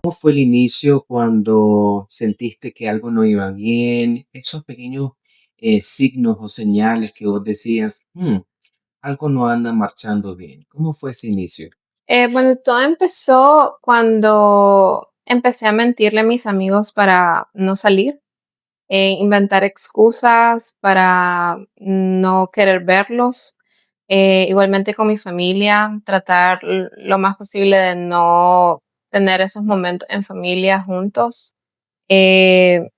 ¿Cómo fue el inicio cuando sentiste que algo no iba bien? Esos pequeños signos o señales que vos decías, algo no anda marchando bien. ¿Cómo fue ese inicio? Bueno, todo empezó cuando empecé a mentirle a mis amigos para no salir, inventar excusas para no querer verlos. Igualmente con mi familia, tratar lo más posible de no tener esos momentos en familia juntos. Eh,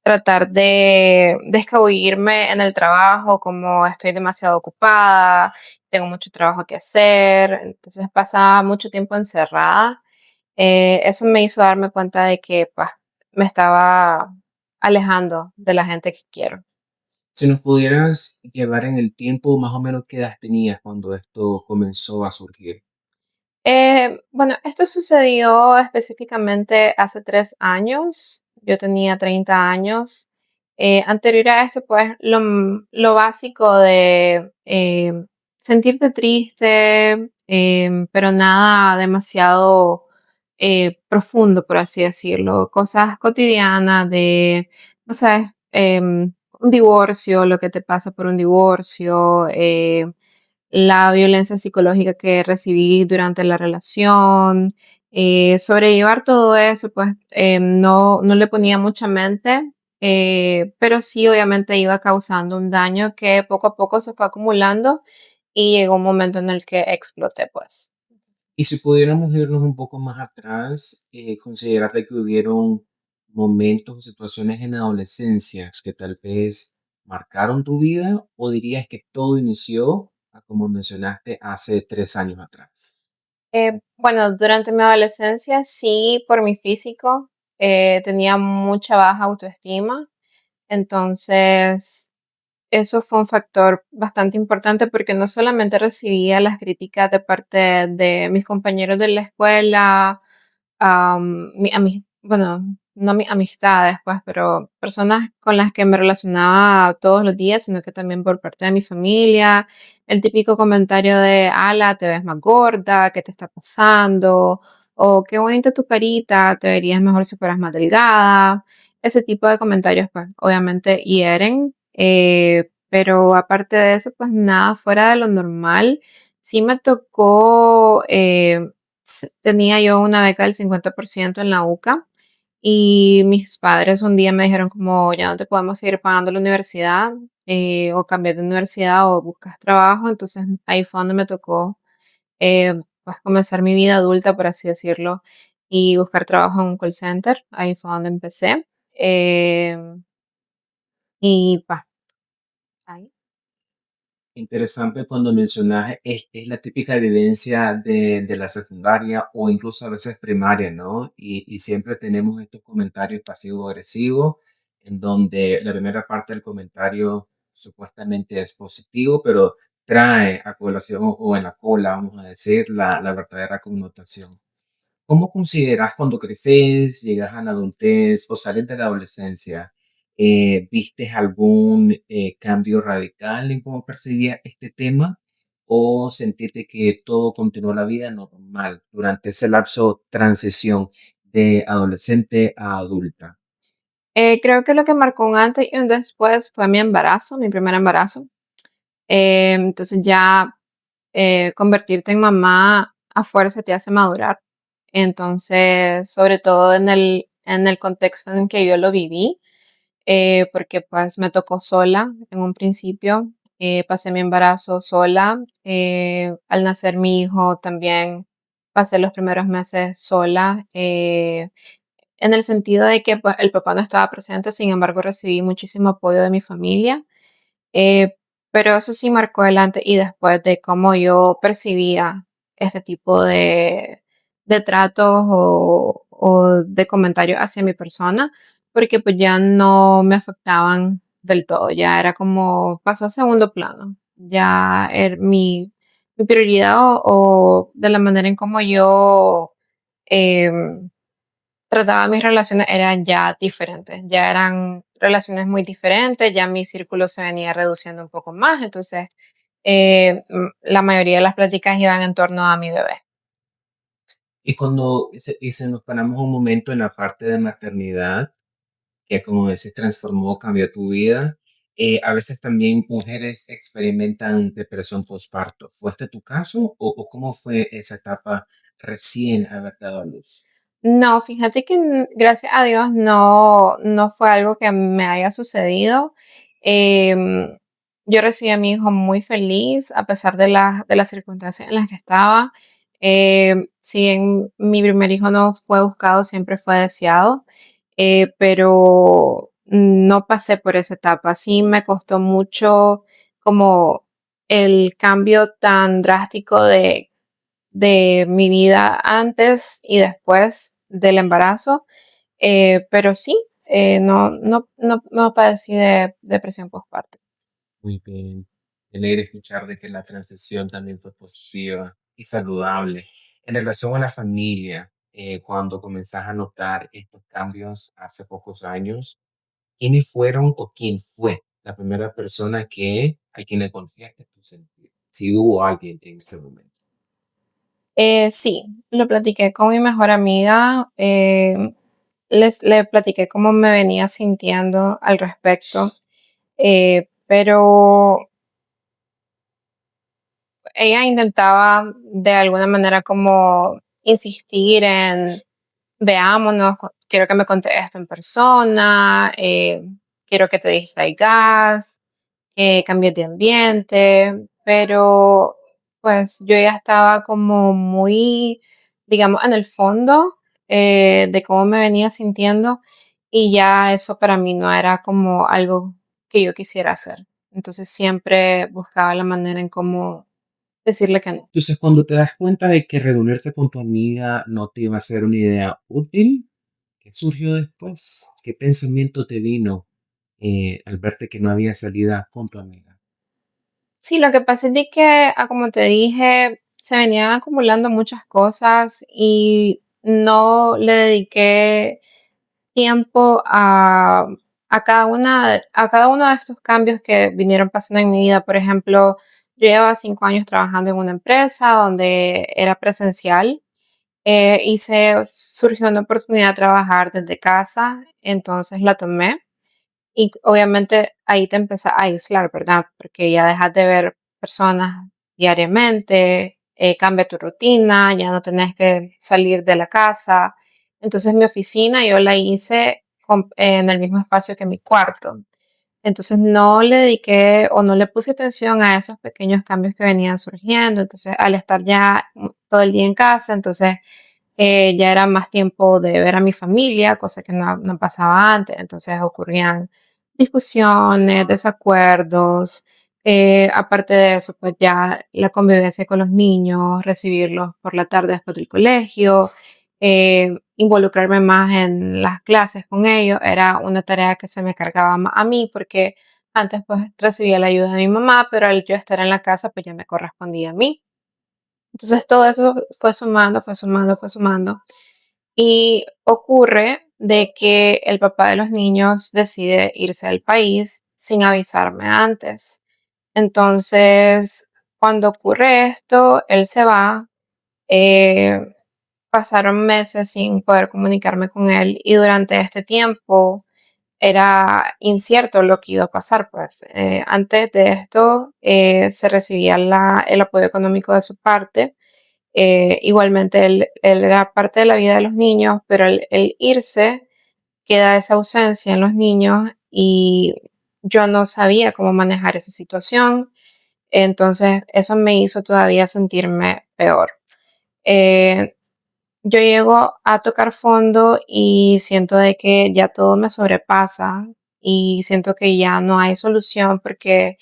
Tratar de escabullirme en el trabajo, como estoy demasiado ocupada, tengo mucho trabajo que hacer, entonces pasaba mucho tiempo encerrada. Eso me hizo darme cuenta de que pues, me estaba alejando de la gente que quiero. Si nos pudieras llevar en el tiempo, más o menos qué edad tenías cuando esto comenzó a surgir. Bueno, esto sucedió específicamente hace 3 años. Yo tenía 30 años. Anterior a esto, pues lo básico de sentirte triste, pero nada demasiado profundo, por así decirlo. Cosas cotidianas de, no sé, un divorcio, lo que te pasa por un divorcio. La violencia psicológica que recibí durante la relación, sobrellevar todo eso, pues no le ponía mucha mente, pero sí obviamente iba causando un daño que poco a poco se fue acumulando y llegó un momento en el que exploté, pues. Y si pudiéramos irnos un poco más atrás, considerarte que hubieron momentos o situaciones en la adolescencia que tal vez marcaron tu vida, o dirías que todo inició, como mencionaste, hace 3 años atrás. Bueno, durante mi adolescencia sí, por mi físico, tenía mucha baja autoestima, entonces eso fue un factor bastante importante porque no solamente recibía las críticas de parte de mis compañeros de la escuela, bueno, no mis amistades, pues, pero personas con las que me relacionaba todos los días, sino que también por parte de mi familia. El típico comentario de, ala, te ves más gorda, ¿qué te está pasando? O qué bonita tu carita, te verías mejor si fueras más delgada. Ese tipo de comentarios, pues, obviamente hieren, pero aparte de eso, pues nada fuera de lo normal. Sí me tocó, tenía yo una beca del 50% en la UCA y mis padres un día me dijeron como ya no te podemos seguir pagando la universidad, o cambiar de universidad o buscas trabajo. Entonces ahí fue donde me tocó pues comenzar mi vida adulta, por así decirlo, y buscar trabajo en un call center. Ahí fue donde empecé. Y pa, ahí. Interesante cuando mencionas, es la típica vivencia de la secundaria o incluso a veces primaria, ¿no? Y siempre tenemos estos comentarios pasivo-agresivos, en donde la primera parte del comentario supuestamente es positivo, pero trae a colación o en la cola, vamos a decir, la verdadera connotación. ¿Cómo consideras cuando creces, llegas a la adultez o sales de la adolescencia? ¿Viste algún cambio radical en cómo percibías este tema? ¿O sentiste que todo continuó la vida normal durante ese lapso transición de adolescente a adulta? Creo que lo que marcó un antes y un después fue mi embarazo, mi primer embarazo. Entonces ya convertirte en mamá a fuerza te hace madurar. Entonces, sobre todo en el contexto en que yo lo viví, porque pues me tocó sola en un principio, pasé mi embarazo sola, al nacer mi hijo también pasé los primeros meses sola, en el sentido de que pues, el papá no estaba presente, sin embargo recibí muchísimo apoyo de mi familia. eh, pero eso sí marcó el antes y después de cómo yo percibía este tipo de tratos o de comentarios hacia mi persona, porque pues ya no me afectaban del todo, ya era como pasó a segundo plano, ya mi prioridad o de la manera en cómo yo em, trataba mis relaciones eran ya diferentes, ya eran relaciones muy diferentes, ya mi círculo se venía reduciendo un poco más, entonces la mayoría de las pláticas iban en torno a mi bebé. Y cuando y si nos paramos un momento en la parte de maternidad, que como decís transformó, cambió tu vida, a veces también mujeres experimentan depresión postparto. ¿Fue este tu caso o cómo fue esa etapa recién haber dado a luz? No, fíjate que gracias a Dios no fue algo que me haya sucedido. Em, yo recibí a mi hijo muy feliz a pesar de las circunstancias en las que estaba. Si bien mi primer hijo no fue buscado, siempre fue deseado, pero no pasé por esa etapa. Sí me costó mucho como el cambio tan drástico de mi vida antes y después del embarazo, pero sí, no padecí de depresión postparto. Muy bien. Me alegra escuchar de que la transición también fue positiva y saludable. En relación a la familia, cuando comenzás a notar estos cambios hace pocos años, ¿quiénes fueron o quién fue la primera persona a quien le confiaste tu sentir? Si hubo alguien en ese momento. Sí, lo platiqué con mi mejor amiga, le platiqué cómo me venía sintiendo al respecto, pero ella intentaba de alguna manera como insistir en veámonos, quiero que me contes esto en persona, quiero que te distraigas, que cambies de ambiente, pero pues yo ya estaba como muy, digamos, en el fondo de cómo me venía sintiendo y ya eso para mí no era como algo que yo quisiera hacer. Entonces siempre buscaba la manera en cómo decirle que no. Entonces, cuando te das cuenta de que reunirte con tu amiga no te iba a ser una idea útil, ¿qué surgió después? ¿Qué pensamiento te vino al verte que no había salida con tu amiga? Sí, lo que pasa es de que, como te dije, se venían acumulando muchas cosas y no le dediqué tiempo a cada uno de estos cambios que vinieron pasando en mi vida. Por ejemplo, yo llevaba 5 años trabajando en una empresa donde era presencial y se surgió una oportunidad de trabajar desde casa, entonces la tomé. Y obviamente ahí te empiezas a aislar, ¿verdad? Porque ya dejas de ver personas diariamente, cambia tu rutina, ya no tenés que salir de la casa. Entonces mi oficina yo la hice en el mismo espacio que mi cuarto. Entonces no le dediqué o no le puse atención a esos pequeños cambios que venían surgiendo. Entonces al estar ya todo el día en casa, entonces ya era más tiempo de ver a mi familia, cosa que no pasaba antes. Entonces ocurrían discusiones, desacuerdos. Aparte de eso, pues ya la convivencia con los niños, recibirlos por la tarde después del colegio, involucrarme más en las clases con ellos, era una tarea que se me cargaba más a mí porque antes pues recibía la ayuda de mi mamá, pero al yo estar en la casa pues ya me correspondía a mí. Entonces todo eso fue sumando, fue sumando, fue sumando. Y ocurre de que el papá de los niños decide irse del país sin avisarme antes. Entonces, cuando ocurre esto, él se va. eh, Pasaron meses sin poder comunicarme con él y durante este tiempo era incierto lo que iba a pasar. Pues antes de esto se recibía el apoyo económico de su parte. Igualmente él era parte de la vida de los niños, pero el irse queda esa ausencia en los niños y yo no sabía cómo manejar esa situación. Entonces eso me hizo todavía sentirme peor. Eh, yo llego a tocar fondo y siento de que ya todo me sobrepasa y siento que ya no hay solución porque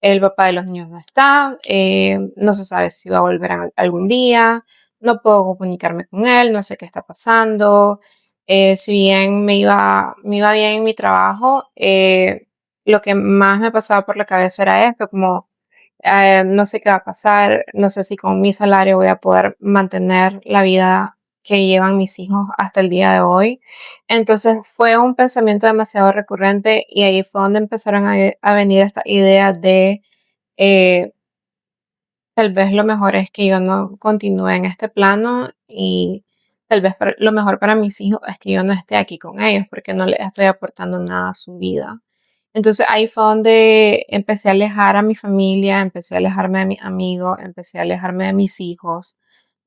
el papá de los niños no está, no se sabe si va a volver algún día, no puedo comunicarme con él, no sé qué está pasando. Si bien me iba bien en mi trabajo, lo que más me pasaba por la cabeza era esto, como no sé qué va a pasar, no sé si con mi salario voy a poder mantener la vida que llevan mis hijos hasta el día de hoy. Entonces fue un pensamiento demasiado recurrente y ahí fue donde empezaron a venir estas ideas de eh, tal vez lo mejor es que yo no continúe en este plano y tal vez lo mejor para mis hijos es que yo no esté aquí con ellos porque no les estoy aportando nada a su vida. Entonces ahí fue donde empecé a alejar a mi familia, empecé a alejarme de mis amigos, empecé a alejarme de mis hijos,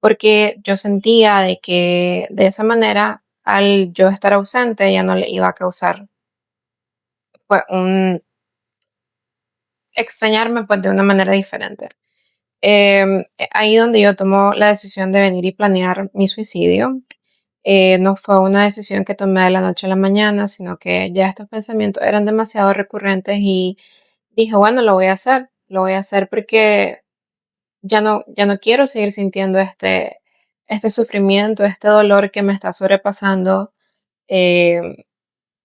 porque yo sentía de que de esa manera, al yo estar ausente, ya no le iba a causar pues, un extrañarme pues de una manera diferente. Ahí donde yo tomo la decisión de venir y planear mi suicidio. No fue una decisión que tomé de la noche a la mañana, sino que ya estos pensamientos eran demasiado recurrentes y dije, bueno, lo voy a hacer porque ya no quiero seguir sintiendo este sufrimiento, este dolor que me está sobrepasando. Eh,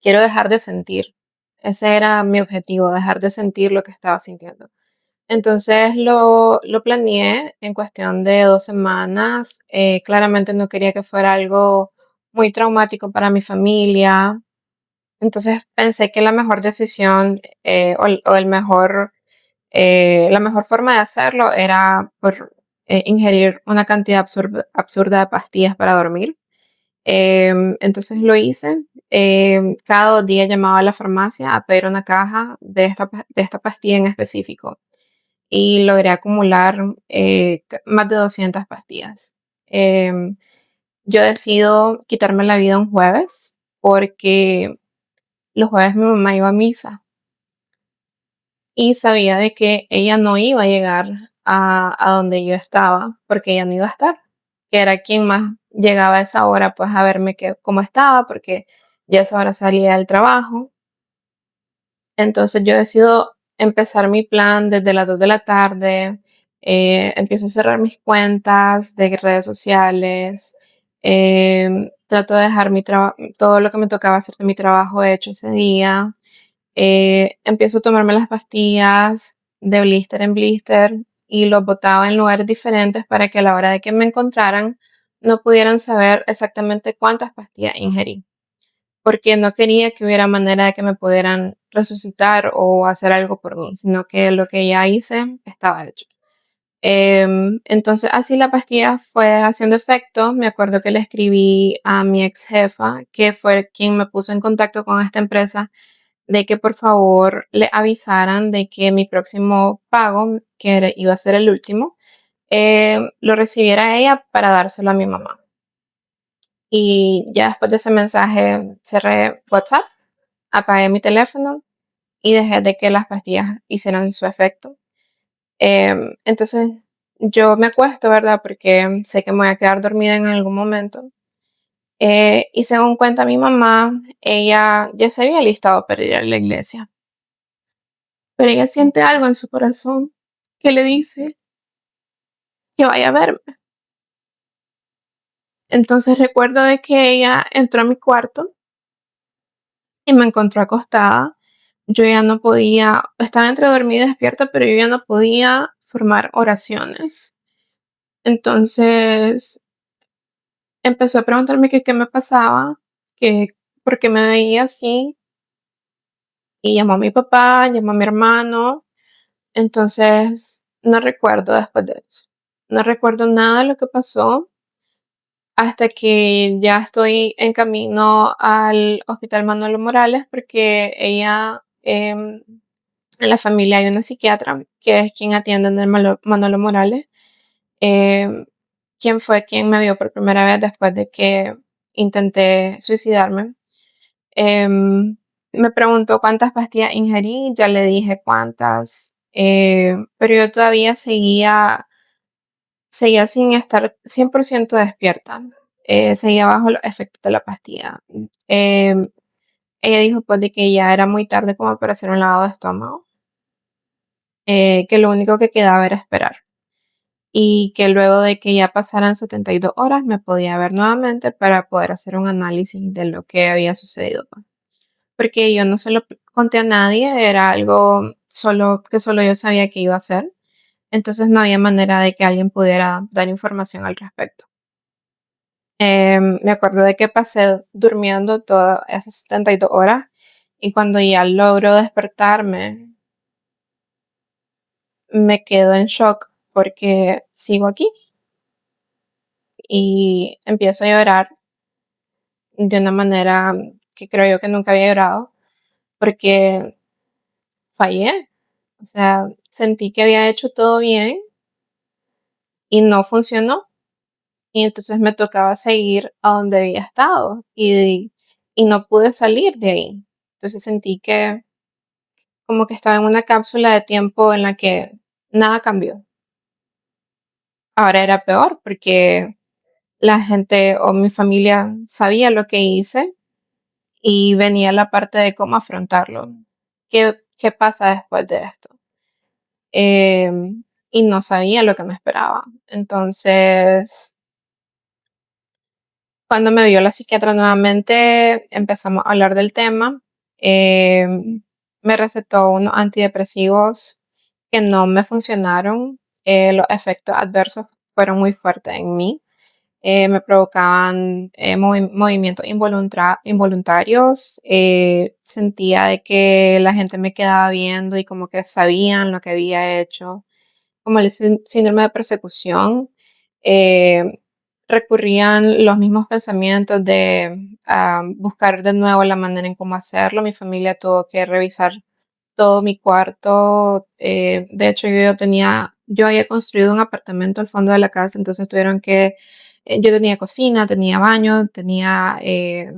Quiero dejar de sentir. Ese era mi objetivo, dejar de sentir lo que estaba sintiendo. Entonces lo planeé en cuestión de 2 semanas. Claramente no quería que fuera algo muy traumático para mi familia. Entonces pensé que la mejor decisión o el mejor, la mejor forma de hacerlo era por ingerir una cantidad absurda de pastillas para dormir. Entonces lo hice. Cada 2 días llamaba a la farmacia a pedir una caja de esta pastilla en específico y logré acumular más de 200 pastillas. Em, yo decido quitarme la vida un jueves porque los jueves mi mamá iba a misa y sabía de que ella no iba a llegar a donde yo estaba porque ella no iba a estar, que era quien más llegaba a esa hora pues a verme cómo estaba porque ya a esa hora salía del trabajo. Entonces yo decido empezar mi plan desde las 2 de la tarde, empiezo a cerrar mis cuentas de redes sociales, trato de dejar todo lo que me tocaba hacer de mi trabajo hecho ese día, empiezo a tomarme las pastillas de blister en blister y los botaba en lugares diferentes para que a la hora de que me encontraran no pudieran saber exactamente cuántas pastillas ingerí porque no quería que hubiera manera de que me pudieran resucitar o hacer algo por mí, sino que lo que ya hice estaba hecho. Entonces así la pastilla fue haciendo efecto. Me acuerdo que le escribí a mi ex jefa, que fue quien me puso en contacto con esta empresa, de que por favor le avisaran de que mi próximo pago, iba a ser el último, lo recibiera ella para dárselo a mi mamá. Y ya después de ese mensaje cerré WhatsApp, apagué mi teléfono y dejé de que las pastillas hicieran su efecto. Entonces yo me acuesto, ¿verdad? Porque sé que me voy a quedar dormida en algún momento. Y según cuenta mi mamá, ella ya se había listado para ir a la iglesia, pero ella siente algo en su corazón que le dice que vaya a verme. Entonces recuerdo de que ella entró a mi cuarto y me encontró acostada. Yo ya no podía, estaba entre dormida y despierta, pero yo ya no podía formar oraciones. Entonces empezó a preguntarme que qué me pasaba, que por qué me veía así, y llamó a mi papá, llamó a mi hermano. Entonces no recuerdo después de eso. No recuerdo nada de lo que pasó hasta que ya estoy en camino al Hospital Manolo Morales porque ella en la familia hay una psiquiatra que es quien atiende en el Manolo Morales, em, quien fue quien me vio por primera vez después de que intenté suicidarme. Me preguntó cuántas pastillas ingerí, ya le dije cuántas, pero yo todavía seguía sin estar 100% despierta, seguía bajo los efectos de la pastilla. Em, Ella dijo pues de que ya era muy tarde como para hacer un lavado de estómago, que lo único que quedaba era esperar y que luego de que ya pasaran 72 horas me podía ver nuevamente para poder hacer un análisis de lo que había sucedido, pues. Porque yo no se lo conté a nadie, era algo solo yo sabía que iba a hacer, entonces no había manera de que alguien pudiera dar información al respecto. Me acuerdo de que pasé durmiendo todas esas 72 horas y cuando ya logro despertarme me quedo en shock porque sigo aquí y empiezo a llorar de una manera que creo yo que nunca había llorado, porque fallé. O sea, sentí que había hecho todo bien y no funcionó. Y entonces me tocaba seguir a donde había estado y no pude salir de ahí. Entonces sentí que como que estaba en una cápsula de tiempo en la que nada cambió. Ahora era peor porque la gente o mi familia sabía lo que hice y venía la parte de cómo afrontarlo. ¿Qué pasa después de esto? Y no sabía lo que me esperaba. Entonces, cuando me vio la psiquiatra nuevamente, empezamos a hablar del tema. Me recetó unos antidepresivos que no me funcionaron. Los efectos adversos fueron muy fuertes en mí. Me provocaban movimientos involuntarios. Sentía de que la gente me quedaba viendo y como que sabían lo que había hecho, como el síndrome de persecución. eh, Recurrían los mismos pensamientos de buscar de nuevo la manera en cómo hacerlo. Mi familia tuvo que revisar todo mi cuarto. De hecho, yo había construido un apartamento al fondo de la casa, entonces tuvieron que, yo tenía cocina, tenía baño, tenía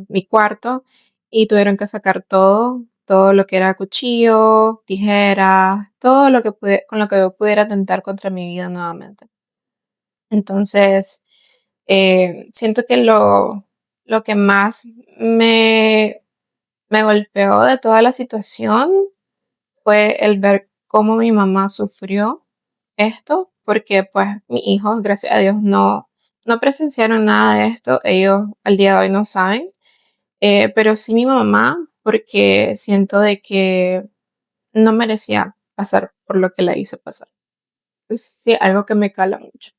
mi cuarto y tuvieron que sacar todo lo que era cuchillo, tijeras, todo lo que con lo que yo pudiera atentar contra mi vida nuevamente. Entonces, siento que lo que más me, me golpeó de toda la situación fue el ver cómo mi mamá sufrió esto, porque pues mis hijos, gracias a Dios, no presenciaron nada de esto, ellos al día de hoy no saben, pero sí mi mamá, porque siento de que no merecía pasar por lo que la hice pasar. Es sí, algo que me cala mucho.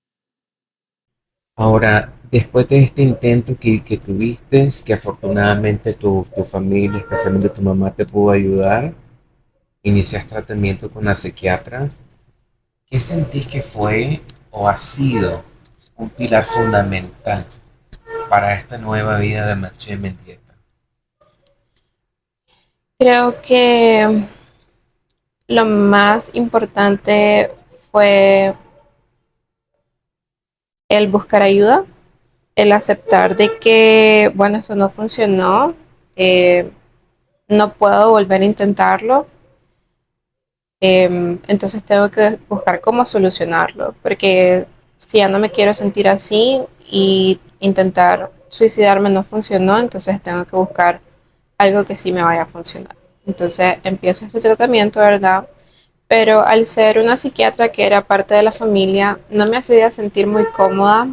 Ahora, después de este intento que tuviste, que afortunadamente tu familia, especialmente tu mamá, te pudo ayudar, inicias tratamiento con la psiquiatra, ¿qué sentís que fue o ha sido un pilar fundamental para esta nueva vida de Maché Mendieta? Creo que lo más importante fue el buscar ayuda, el aceptar de que, bueno, esto no funcionó, eh, no puedo volver a intentarlo, entonces tengo que buscar cómo solucionarlo, porque si ya no me quiero sentir así y intentar suicidarme no funcionó, entonces tengo que buscar algo que sí me vaya a funcionar. Entonces empiezo este tratamiento, ¿verdad? Pero al ser una psiquiatra que era parte de la familia, no me hacía sentir muy cómoda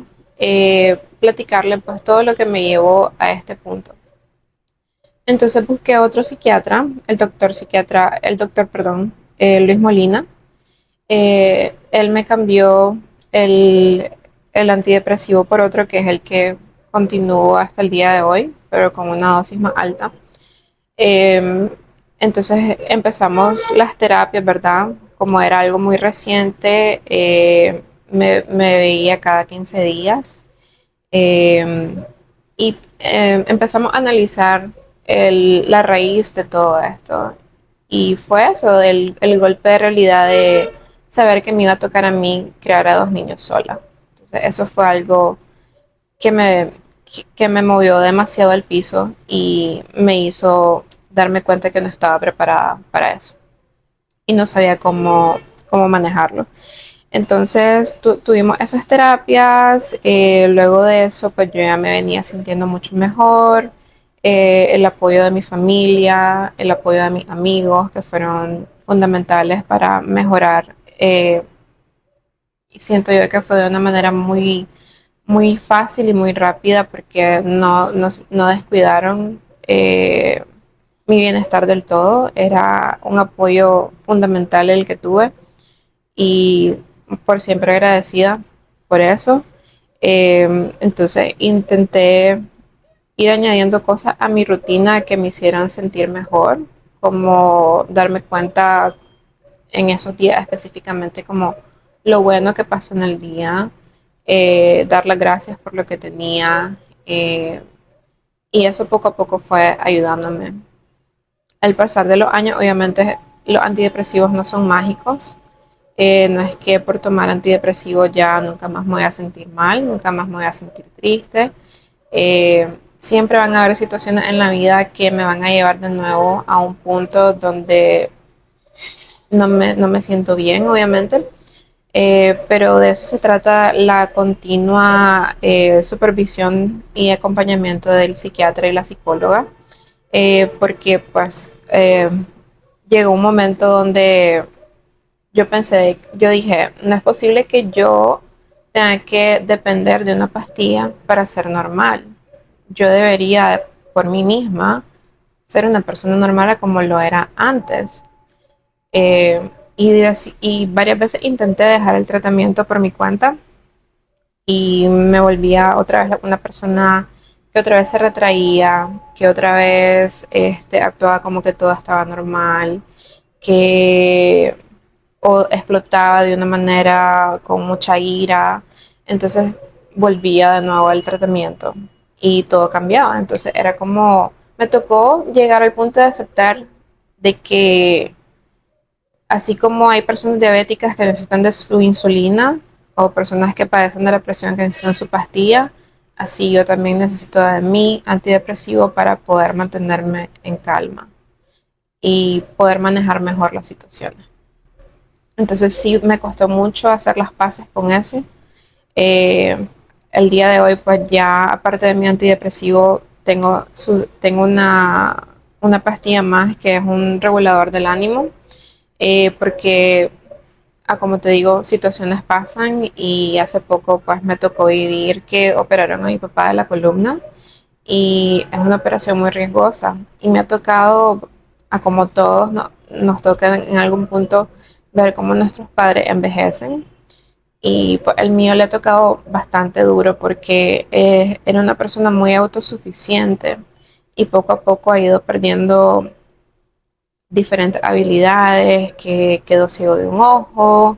platicarle pues todo lo que me llevó a este punto. Entonces busqué otro psiquiatra, el doctor, perdón, Luis Molina. Él me cambió el, el antidepresivo por otro que es el que continúo hasta el día de hoy, pero con una dosis más alta. Eh, entonces empezamos las terapias, ¿verdad? Como era algo muy reciente, me veía cada 15 días. eh, y empezamos a analizar la raíz de todo esto. Y fue eso, el golpe de realidad de saber que me iba a tocar a mí crear a dos niños sola. Entonces eso fue algo que que me movió demasiado al piso y me hizo darme cuenta que no estaba preparada para eso y no sabía cómo manejarlo. Entonces tuvimos esas terapias, luego de eso pues yo ya me venía sintiendo mucho mejor, el apoyo de mi familia, el apoyo de mis amigos que fueron fundamentales para mejorar, y siento yo que fue de una manera muy fácil y muy rápida porque no descuidaron mi bienestar del todo. Era un apoyo fundamental el que tuve y por siempre agradecida por eso. Entonces intenté ir añadiendo cosas a mi rutina que me hicieran sentir mejor, como darme cuenta en esos días específicamente como lo bueno que pasó en el día, dar las gracias por lo que tenía, eh, y eso poco a poco fue ayudándome. Al pasar de los años, obviamente los antidepresivos no son mágicos. No es que por tomar antidepresivos ya nunca más me voy a sentir mal, nunca más me voy a sentir triste. Siempre van a haber situaciones en la vida que me van a llevar de nuevo a un punto donde no me siento bien, obviamente. Pero de eso se trata la continua supervisión y acompañamiento del psiquiatra y la psicóloga, porque pues llegó un momento donde yo dije, no es posible que yo tenga que depender de una pastilla para ser normal. Yo debería, por mí misma, ser una persona normal como lo era antes. Y varias veces intenté dejar el tratamiento por mi cuenta y me volvía otra vez una persona que otra vez se retraía, que otra vez actuaba como que todo estaba normal, que o explotaba de una manera con mucha ira. Entonces volvía de nuevo al tratamiento y todo cambiaba. Entonces era como, me tocó llegar al punto de aceptar de que así como hay personas diabéticas que necesitan de su insulina o personas que padecen de la presión que necesitan su pastilla, así yo también necesito de mi antidepresivo para poder mantenerme en calma y poder manejar mejor las situaciones. Entonces sí me costó mucho hacer las paces con eso. Eh, el día de hoy, pues ya aparte de mi antidepresivo, tengo una pastilla más que es un regulador del ánimo, porque, como te digo, situaciones pasan y hace poco pues me tocó vivir que operaron a mi papá de la columna y es una operación muy riesgosa y me ha tocado, a como todos nos toca en algún punto ver cómo nuestros padres envejecen y pues, el mío le ha tocado bastante duro porque era una persona muy autosuficiente y poco a poco ha ido perdiendo diferentes habilidades, que quedó ciego de un ojo,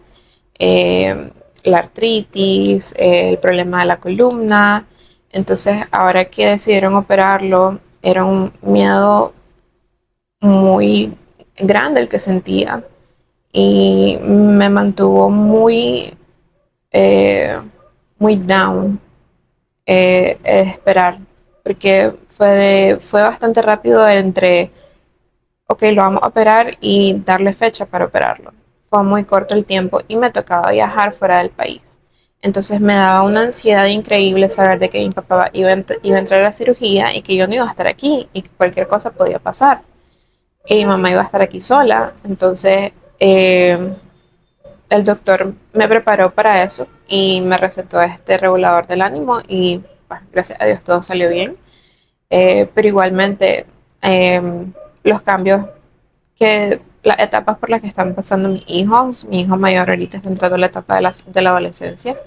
la artritis, el problema de la columna. Entonces, ahora que decidieron operarlo, era un miedo muy grande el que sentía y me mantuvo eh, muy down, esperar, porque fue bastante rápido entre ok, lo vamos a operar y darle fecha para operarlo. Fue muy corto el tiempo y me tocaba viajar fuera del país. Entonces me daba una ansiedad increíble saber de que mi papá iba a entrar a la cirugía y que yo no iba a estar aquí y que cualquier cosa podía pasar, que mi mamá iba a estar aquí sola. Entonces el doctor me preparó para eso y me recetó este regulador del ánimo y pues, gracias a Dios todo salió bien. Pero igualmente eh, los cambios que las etapas por las que están pasando mis hijos, mi hijo mayor ahorita está entrando en la etapa de la adolescencia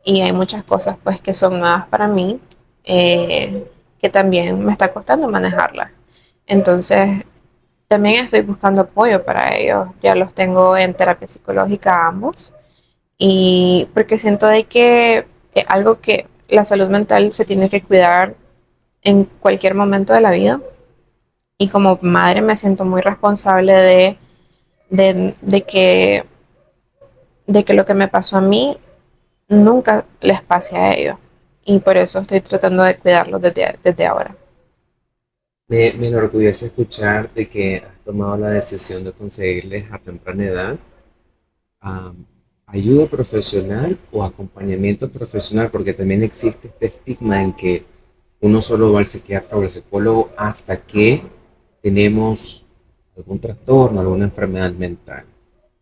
y hay muchas cosas pues que son nuevas para mí, que también me está costando manejarlas. Entonces también estoy buscando apoyo para ellos, ya los tengo en terapia psicológica ambos y porque siento de que es algo que la salud mental se tiene que cuidar en cualquier momento de la vida y como madre me siento muy responsable de, de que, de que lo que me pasó a mí nunca les pase a ellos. Y por eso estoy tratando de cuidarlos desde ahora. Me enorgullece escuchar de que has tomado la decisión de conseguirles a temprana edad am, ayuda profesional o acompañamiento profesional, porque también existe este estigma en que uno solo va al psiquiatra o al psicólogo hasta que tenemos algún trastorno, alguna enfermedad mental.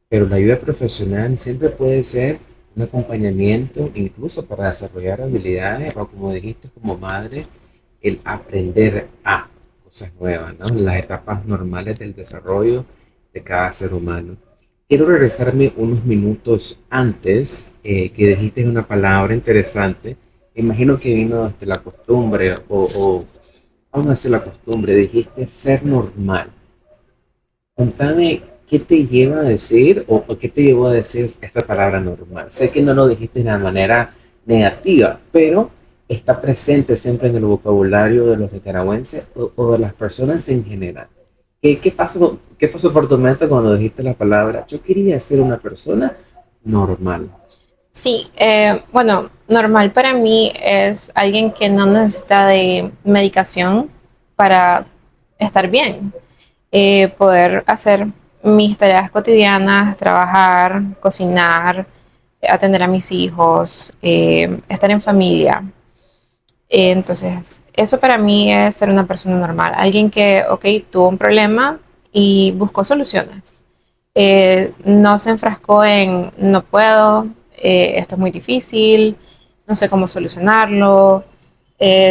Pero la ayuda profesional siempre puede ser un acompañamiento, incluso para desarrollar habilidades, o como dijiste, como madre, el aprender a cosas nuevas, ¿no? Las etapas normales del desarrollo de cada ser humano. Quiero regresarme unos minutos antes, que dijiste una palabra interesante. Imagino que vino desde la costumbre, o vamos a decir la costumbre, dijiste ser normal. Contame ¿qué te lleva a decir o qué te llevó a decir esta palabra normal? Sé que no lo dijiste de una manera negativa, pero está presente siempre en el vocabulario de los nicaragüenses o de las personas en general. ¿Qué pasó por tu mente cuando dijiste la palabra? Yo quería ser una persona normal. Sí, bueno, normal para mí es alguien que no necesita de medicación para estar bien. Poder hacer mis tareas cotidianas, trabajar, cocinar, atender a mis hijos, estar en familia. Entonces, eso para mí es ser una persona normal. Alguien que, ok, tuvo un problema y buscó soluciones. No se enfrascó en no puedo, esto es muy difícil, no sé cómo solucionarlo,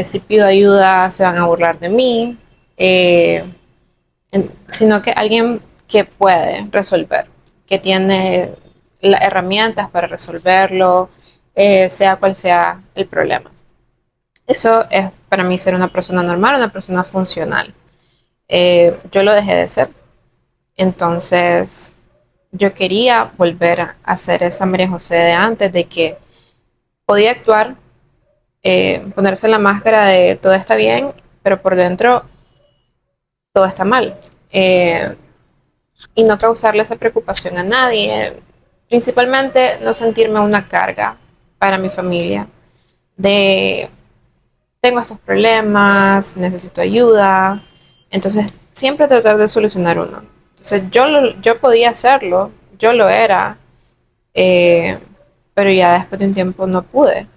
si pido ayuda se van a burlar de mí, eh, sino que alguien que puede resolver, que tiene las herramientas para resolverlo, sea cual sea el problema. Eso es para mí ser una persona normal, una persona funcional. Yo lo dejé de ser, entonces yo quería volver a ser esa María José de antes, de que podía actuar, ponerse la máscara de todo está bien, pero por dentro todo está mal. Y no causarle esa preocupación a nadie. Principalmente no sentirme una carga para mi familia de tengo estos problemas, necesito ayuda. Entonces, siempre tratar de solucionar uno. Entonces, yo podía hacerlo, yo lo era, eh, pero ya después de un tiempo no pude.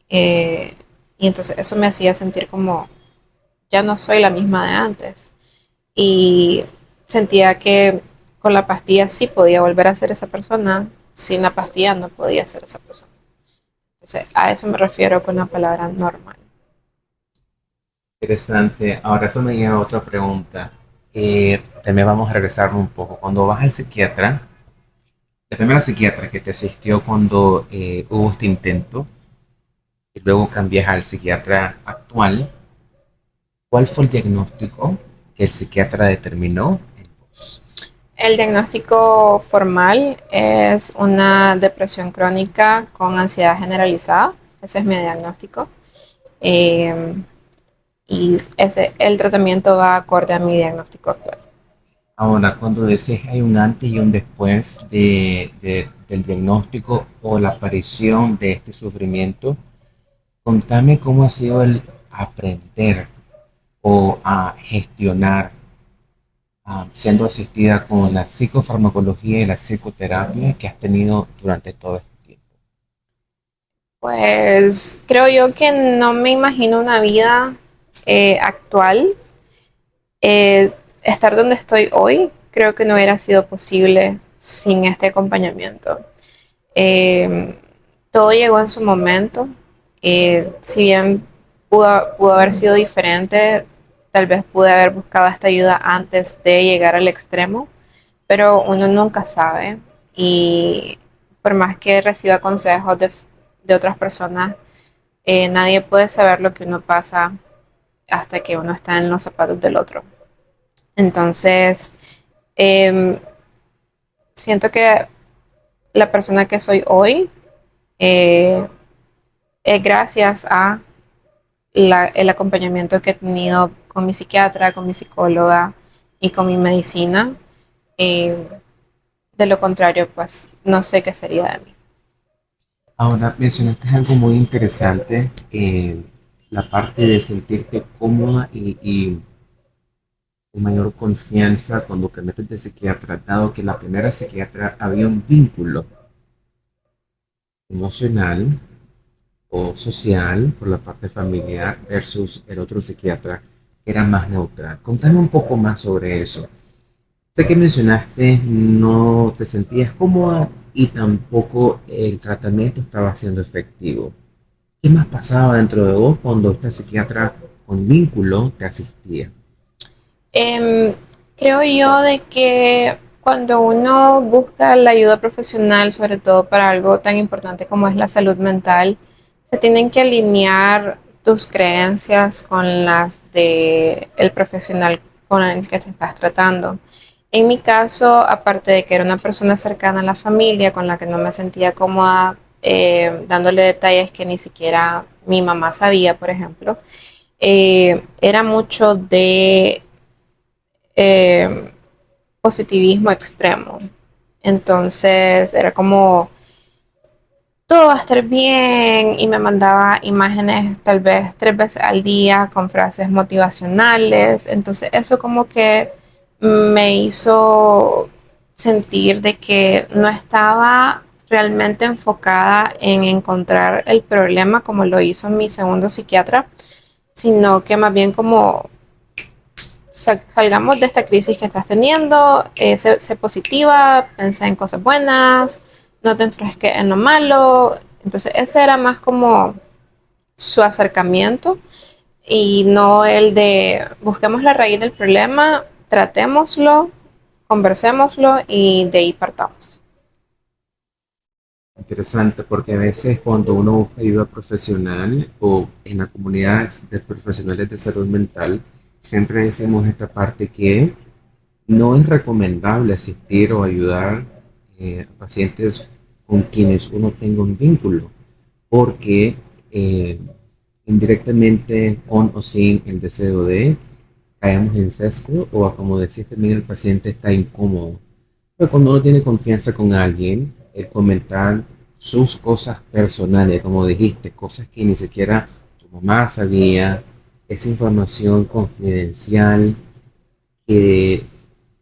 Eh, y entonces eso me hacía sentir como ya no soy la misma de antes. Y sentía que con la pastilla sí podía volver a ser esa persona, sin la pastilla no podía ser esa persona. Entonces, a eso me refiero con la palabra normal. Interesante. Ahora eso me lleva a otra pregunta. También vamos a regresar un poco. Cuando vas al psiquiatra, la primera psiquiatra que te asistió cuando hubo este intento, y luego cambias al psiquiatra actual, ¿cuál fue el diagnóstico que el psiquiatra determinó en vos? El diagnóstico formal es una depresión crónica con ansiedad generalizada. Ese es mi diagnóstico. Eh, el tratamiento va acorde a mi diagnóstico actual. Ahora, cuando decís hay un antes y un después del diagnóstico o la aparición de este sufrimiento, contame cómo ha sido el aprender o a gestionar siendo asistida con la psicofarmacología y la psicoterapia que has tenido durante todo este tiempo. Pues creo yo que no me imagino una vida actual. Estar donde estoy hoy creo que no hubiera sido posible sin este acompañamiento. Eh, Todo llegó en su momento. Si bien pudo haber sido diferente, tal vez pude haber buscado esta ayuda antes de llegar al extremo, pero uno nunca sabe. Y por más que reciba consejos de otras personas, nadie puede saber lo que uno pasa hasta que uno está en los zapatos del otro. Entonces, eh, siento que la persona que soy hoy eh, es gracias a el acompañamiento que he tenido con mi psiquiatra, con mi psicóloga y con mi medicina. Eh, de lo contrario, pues no sé qué sería de mí. Ahora mencionaste algo muy interesante, la parte de sentirte cómoda y con mayor confianza cuando cambiaste de psiquiatra, dado que la primera psiquiatra había un vínculo emocional o social por la parte familiar versus el otro psiquiatra que era más neutral. Contame un poco más sobre eso. Sé que mencionaste no te sentías cómoda y tampoco el tratamiento estaba siendo efectivo. ¿Qué más pasaba dentro de vos cuando esta psiquiatra con vínculo te asistía? Em, Creo yo de que cuando uno busca la ayuda profesional, sobre todo para algo tan importante como es la salud mental, se tienen que alinear tus creencias con las de el profesional con el que te estás tratando. En mi caso, aparte de que era una persona cercana a la familia con la que no me sentía cómoda dándole detalles que ni siquiera mi mamá sabía, por ejemplo, era mucho de eh, positivismo extremo. Entonces era como todo va a estar bien y me mandaba imágenes tal vez 3 veces al día con frases motivacionales. Entonces eso como que me hizo sentir de que no estaba realmente enfocada en encontrar el problema como lo hizo mi segundo psiquiatra, sino que más bien como salgamos de esta crisis que estás teniendo, sé positiva, pensá en cosas buenas, no te enfresques en lo malo. Entonces ese era más como su acercamiento y no el de busquemos la raíz del problema, tratémoslo, conversémoslo y de ahí partamos. Interesante, porque a veces cuando uno busca ayuda profesional o en la comunidad de profesionales de salud mental, siempre decimos esta parte que no es recomendable asistir o ayudar a pacientes con quienes uno tenga un vínculo, porque eh, indirectamente con o sin el deseo de caemos en sesgo o como decía también el paciente está incómodo. Pero cuando uno tiene confianza con alguien, el comentar sus cosas personales, como dijiste, cosas que ni siquiera tu mamá sabía, esa información confidencial que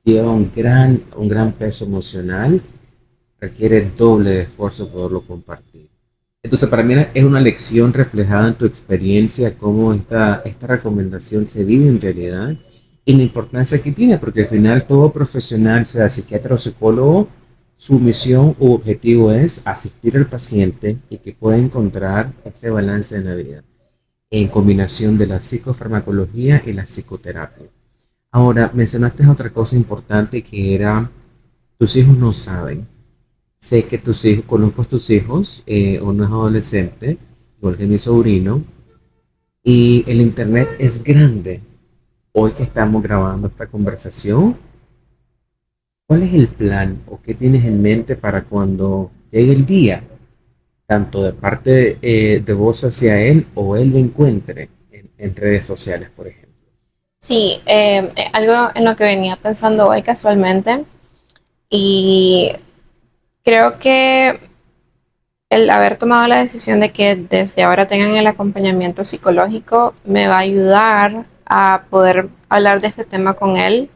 lleva un gran peso emocional, requiere doble de esfuerzo poderlo compartir. Entonces, para mí es una lección reflejada en tu experiencia, cómo esta recomendación se vive en realidad y la importancia que tiene, porque al final todo profesional, sea psiquiatra o psicólogo, su misión u objetivo es asistir al paciente y que pueda encontrar ese balance en la vida, en combinación de la psicofarmacología y la psicoterapia. Ahora, mencionaste otra cosa importante que era, tus hijos no saben. Sé que tus hijos, conozco a tus hijos, uno es adolescente, igual que mi sobrino, y el internet es grande. Hoy que estamos grabando esta conversación, ¿cuál es el plan o qué tienes en mente para cuando llegue el día, tanto de parte de vos hacia él o él lo encuentre en redes sociales, por ejemplo? Sí, algo en lo que venía pensando hoy casualmente y creo que el haber tomado la decisión de que desde ahora tengan el acompañamiento psicológico me va a ayudar a poder hablar de este tema con él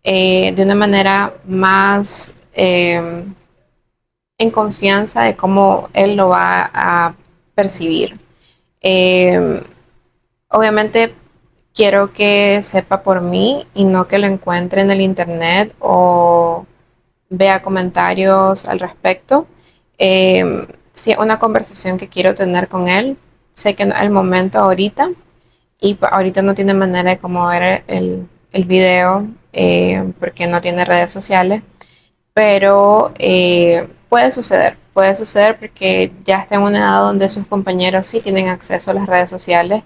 de una manera más en confianza de cómo él lo va a percibir. Eh, Obviamente quiero que sepa por mí y no que lo encuentre en el internet o vea comentarios al respecto. Si es una conversación que quiero tener con él, sé que no es el momento ahorita y ahorita no tiene manera de cómo ver el video porque no tiene redes sociales, pero puede suceder porque ya está en una edad donde sus compañeros sí tienen acceso a las redes sociales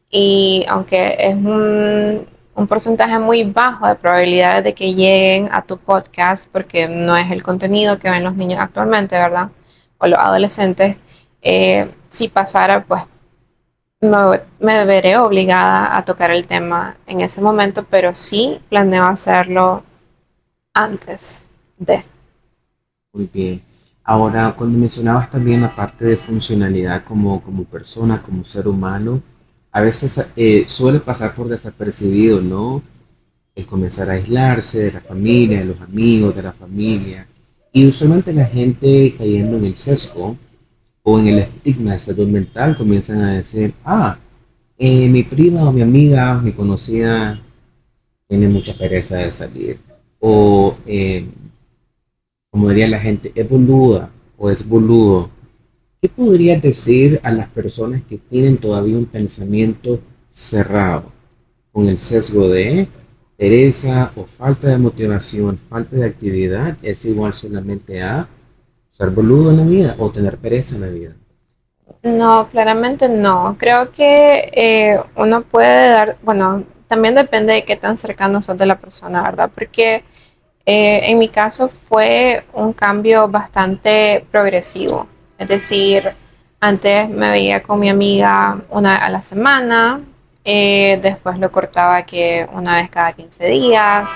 y aunque es un porcentaje muy bajo de probabilidades de que lleguen a tu podcast, porque no es el contenido que ven los niños actualmente, ¿verdad? O los adolescentes, si pasara, pues me veré obligada a tocar el tema en ese momento, pero sí planeo hacerlo antes de. Muy bien. Ahora, cuando mencionabas también la parte de funcionalidad como persona, como ser humano, a veces suele pasar por desapercibido, ¿no? El comenzar a aislarse de la familia, de los amigos, de la familia. Y usualmente la gente cayendo en el sesgo o en el estigma de salud mental comienzan a decir, mi prima o mi amiga, mi conocida, tiene mucha pereza de salir. O como diría la gente, es boluda o es boludo. ¿Qué podrías decir a las personas que tienen todavía un pensamiento cerrado, con el sesgo de pereza o falta de motivación, falta de actividad, es igual solamente a ser boludo en la vida o tener pereza en la vida? No, claramente no. Creo que uno puede dar, bueno, también depende de qué tan cercano sos de la persona, ¿verdad? Porque En mi caso fue un cambio bastante progresivo. Es decir, antes me veía con mi amiga una vez a la semana, después lo cortaba que una vez cada 15 días,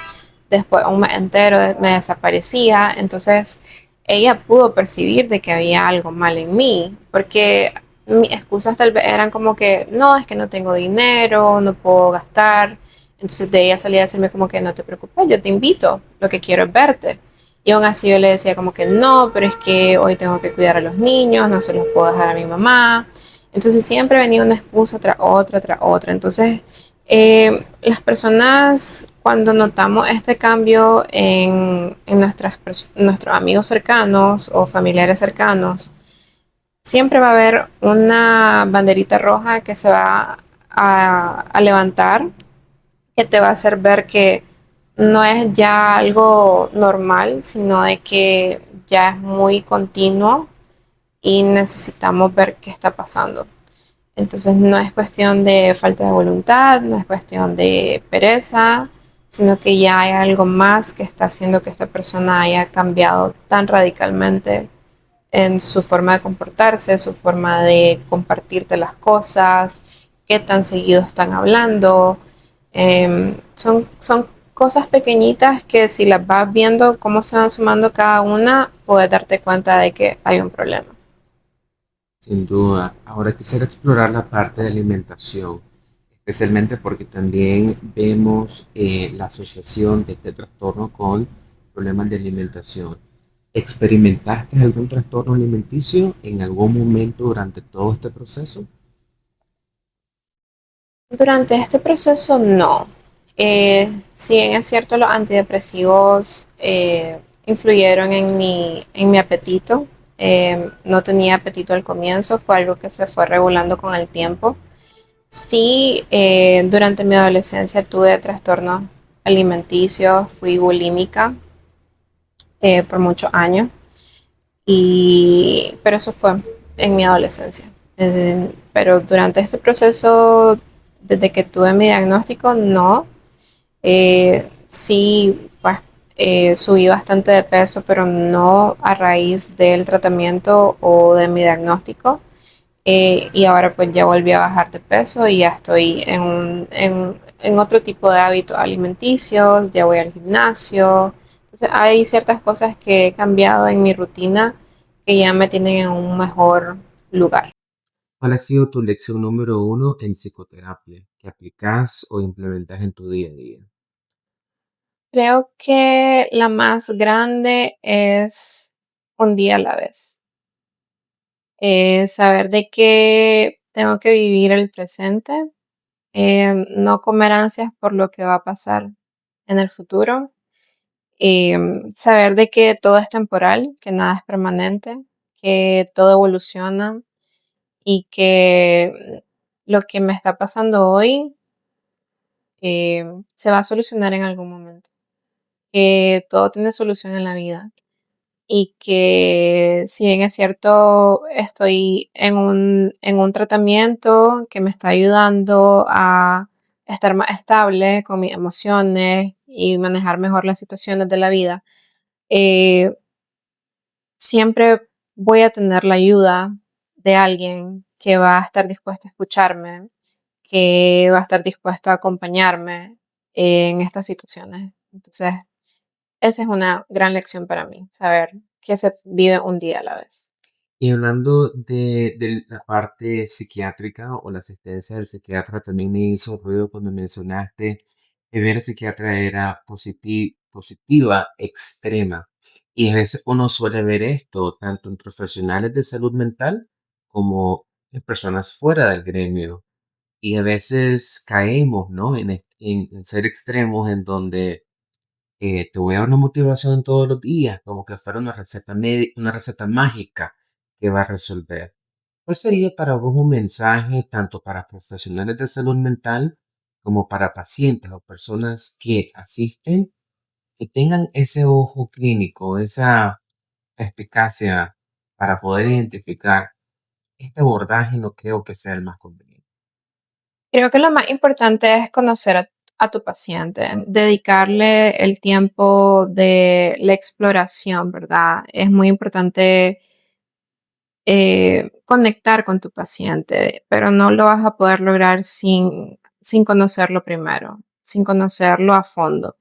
después un mes entero me desaparecía. Entonces ella pudo percibir de que había algo mal en mí, porque mis excusas tal vez eran como que no, es que no tengo dinero, no puedo gastar. Entonces de ella salía a decirme como que no te preocupes, yo te invito, lo que quiero es verte. Y aún así yo le decía como que no, pero es que hoy tengo que cuidar a los niños, no se los puedo dejar a mi mamá. Entonces siempre venía una excusa tras otra, tras otra. Entonces las personas cuando notamos este cambio en nuestros amigos cercanos o familiares cercanos, siempre va a haber una banderita roja que se va a levantar, que te va a hacer ver que no es ya algo normal, sino de que ya es muy continuo y necesitamos ver qué está pasando. Entonces no es cuestión de falta de voluntad, no es cuestión de pereza, sino que ya hay algo más que está haciendo que esta persona haya cambiado tan radicalmente en su forma de comportarse, su forma de compartirte las cosas, qué tan seguido están hablando. Son cosas pequeñitas que si las vas viendo cómo se van sumando cada una, puedes darte cuenta de que hay un problema. Sin duda. Ahora quisiera explorar la parte de alimentación, especialmente porque también vemos la asociación de este trastorno con problemas de alimentación. ¿Experimentaste algún trastorno alimenticio en algún momento durante todo este proceso? Durante este proceso no. Si bien es cierto, los antidepresivos influyeron en mi apetito. No tenía apetito al comienzo, fue algo que se fue regulando con el tiempo. Sí, durante mi adolescencia tuve trastornos alimenticios, fui bulímica por muchos años, pero eso fue en mi adolescencia. Pero durante este proceso, desde que tuve mi diagnóstico, no. Sí, pues subí bastante de peso, pero no a raíz del tratamiento o de mi diagnóstico. Y ahora pues ya volví a bajar de peso y ya estoy en otro tipo de hábitos alimenticios, ya voy al gimnasio. Entonces hay ciertas cosas que he cambiado en mi rutina que ya me tienen en un mejor lugar. ¿Cuál ha sido tu lección número uno en psicoterapia que aplicas o implementas en tu día a día? Creo que la más grande es un día a la vez. Saber de que tengo que vivir el presente, no comer ansias por lo que va a pasar en el futuro. Saber de que todo es temporal, que nada es permanente, que todo evoluciona y que lo que me está pasando hoy se va a solucionar en algún momento. Que todo tiene solución en la vida y que si bien es cierto, estoy en un tratamiento que me está ayudando a estar más estable con mis emociones y manejar mejor las situaciones de la vida. eh, Siempre voy a tener la ayuda de alguien que va a estar dispuesto a escucharme, que va a estar dispuesto a acompañarme en estas situaciones. Entonces, esa es una gran lección para mí, saber que se vive un día a la vez. Y hablando de la parte psiquiátrica o la asistencia del psiquiatra, también me hizo ruido cuando mencionaste que ver al psiquiatra era positiva, extrema. Y a veces uno suele ver esto tanto en profesionales de salud mental como en personas fuera del gremio. Y a veces caemos, ¿no? En ser extremos en donde te voy a dar una motivación todos los días, como que fuera una receta mágica que va a resolver. ¿Cuál sería para vos un mensaje tanto para profesionales de salud mental como para pacientes o personas que asisten, que tengan ese ojo clínico, esa eficacia para poder identificar este abordaje? No creo que sea el más conveniente. Creo que lo más importante es conocer a tu paciente, dedicarle el tiempo de la exploración, ¿verdad? Es muy importante conectar con tu paciente, pero no lo vas a poder lograr sin conocerlo primero, sin conocerlo a fondo.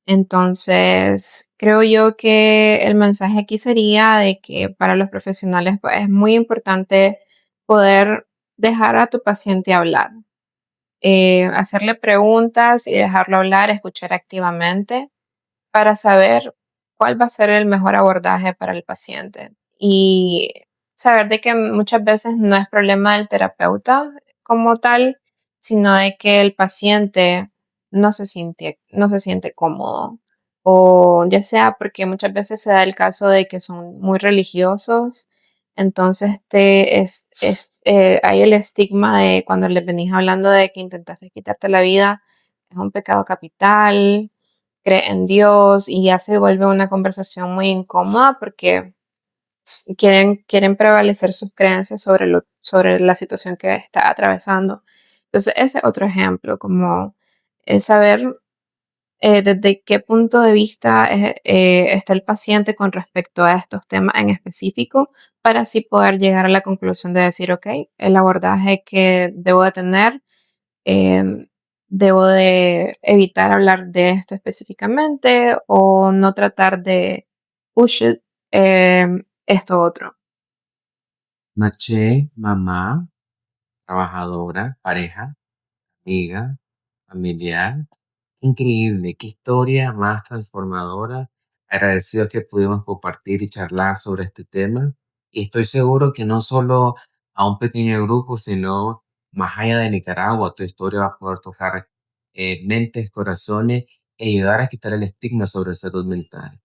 Entonces, creo yo que el mensaje aquí sería de que para los profesionales pues, es muy importante poder dejar a tu paciente hablar, hacerle preguntas y dejarlo hablar, escuchar activamente para saber cuál va a ser el mejor abordaje para el paciente. Y saber de que muchas veces no es problema del terapeuta como tal, sino de que el paciente no se siente cómodo. O ya sea porque muchas veces se da el caso de que son muy religiosos, entonces hay el estigma de cuando les venís hablando de que intentaste quitarte la vida, es un pecado capital, cree en Dios y ya se vuelve una conversación muy incómoda porque quieren prevalecer sus creencias sobre la situación que está atravesando. Entonces, ese es otro ejemplo, como saber desde qué punto de vista está el paciente con respecto a estos temas en específico, para así poder llegar a la conclusión de decir, ok, el abordaje que debo de tener, em, debo de evitar hablar de esto específicamente o no tratar de push it, esto otro. Maché, mamá, trabajadora, pareja, amiga, familiar. Increíble, qué historia más transformadora. Agradecido que pudimos compartir y charlar sobre este tema. Y estoy seguro que no solo a un pequeño grupo, sino más allá de Nicaragua, tu historia va a poder tocar mentes, corazones y ayudar a quitar el estigma sobre salud mental.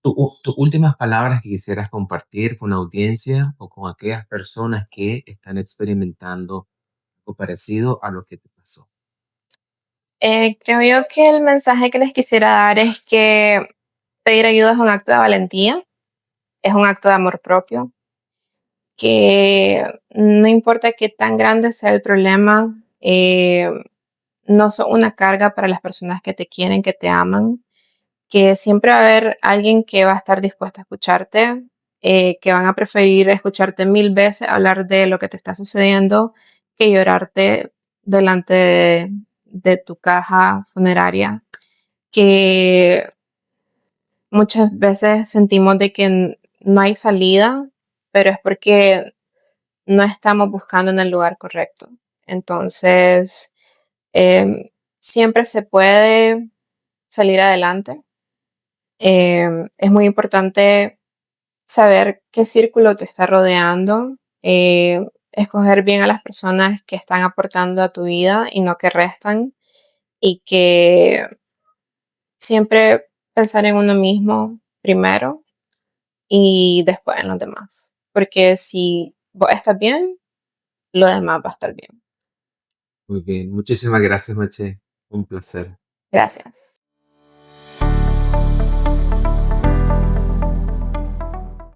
Tus últimas palabras que quisieras compartir con la audiencia o con aquellas personas que están experimentando algo parecido a lo que te pasó. Creo yo que el mensaje que les quisiera dar es que pedir ayuda es un acto de valentía, es un acto de amor propio, que no importa qué tan grande sea el problema, no son una carga para las personas que te quieren, que te aman, que siempre va a haber alguien que va a estar dispuesto a escucharte, que van a preferir escucharte 1000 veces hablar de lo que te está sucediendo que llorarte delante de tu caja funeraria, que muchas veces sentimos de que no hay salida, pero es porque no estamos buscando en el lugar correcto. Entonces, siempre se puede salir adelante. Es muy importante saber qué círculo te está rodeando, escoger bien a las personas que están aportando a tu vida y no que restan, y que siempre pensar en uno mismo primero y después en los demás. Porque si vos estás bien, lo demás va a estar bien. Muy bien, muchísimas gracias, Maché. Un placer. Gracias.